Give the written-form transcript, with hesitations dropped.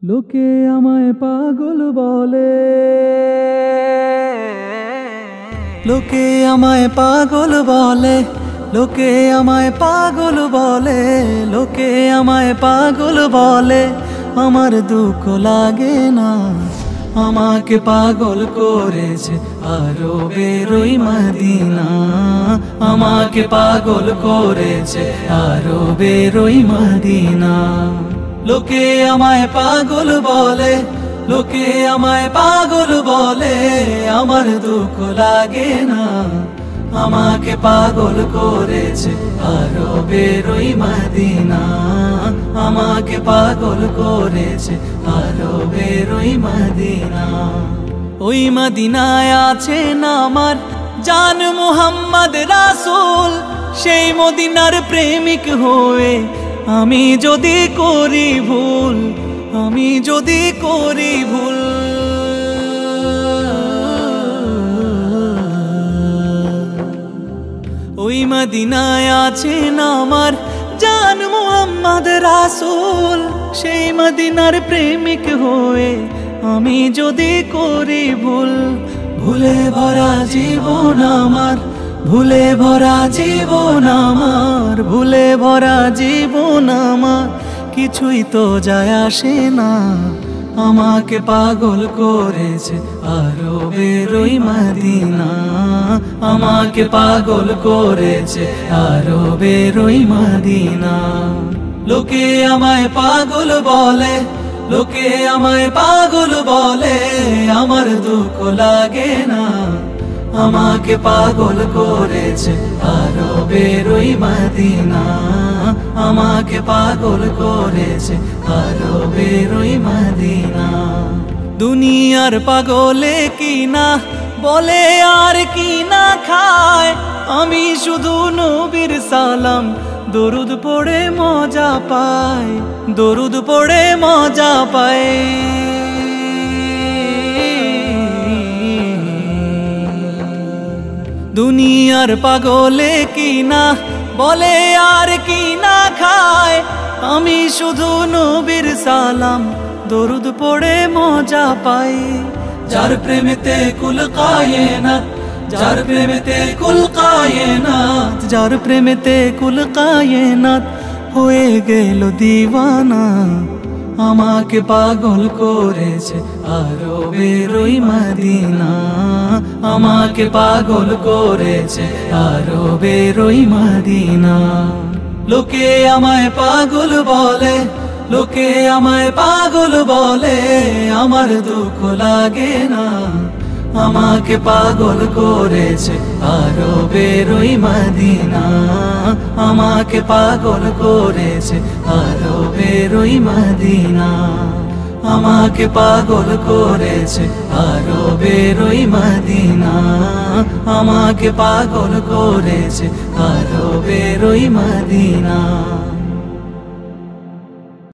লোকে আমায় পাগল বলে, লোকে আমায় পাগল বলে, লোকে আমায় পাগল বলে, লোকে আমায় পাগল বলে, আমার দুঃখ লাগে না। আমাকে পাগল করেছে আরবের ওই মদিনা, আমাকে পাগল করেছে আরবের ওই মদিনা। লোকে আমায় পাগল বলে, লোকে আমায় পাগল বলে, আমার দুঃখ লাগে না। আমাকে পাগল করেছে আরবের ওই মদিনা, আমাকে পাগল করেছে আরবের ওই মদিনা। ওই মদিনায় আছেন আমার জান মুহাম্মদ রাসূল, সেই মদিনার প্রেমিক হয়ে আমি যদি করি ভুল, আমি যদি করি ভুল, ওই মদিনায় আছেন আমার জান মুহাম্মদ রাসূল, সেই মদিনার প্রেমিক হয়ে আমি যদি করি ভুল। ভুলে ভরা জীবন আমার, ভুলে ভরা জীবন আমার, ভুলে ভরা জীবন আমার, কিছুই তো যায় আসে না। আমাকে পাগল করেছে আরবের ওই মদিনা, আমাকে পাগল করেছে আরবের ওই মদিনা। লোকে আমায় পাগল বলে, লোকে আমায় পাগল বলে, আমার দুঃখ লাগে না। আমাকে পাগল করেছে আরবের ওই মদিনা, আমাকে পাগল করেছে আরবের ওই মদিনা। দুনিয়ার পাগলে কি না বলে আর কি না খায়, আমি শুধু নবীর সালাম দরুদ পড়ে মজা পাই, দরুদ পড়ে মজা পাই। দুনিয়ার পাগলে কি না বলে আর কি না খায়, আমি শুধু নবীর সালাম দরুদ পড়ে মজা পাই। যার প্রেমেতে কুল কায়নাত, যার প্রেমেতে কুল কায়নাত, যার প্রেমেতে কুল কায়নাত হয়ে গেল দিওয়ানা। আমাকে পাগল করেছে আরবের ওই মদিনা, আমাকে পাগল করেছে আরবের ওই মদিনা। লোকে আমায় পাগল বলে, লোকে আমায় পাগল বলে, আমার দুঃখ লাগে না। আমাকে পাগল করেছে আরবের ওই মদিনা, আমাকে পাগল করেছে আরবের ওই মদিনা, আমাকে পাগল করেছে আরবের ওই মদিনা, আমাকে পাগল করেছে আরবের ওই মদিনা।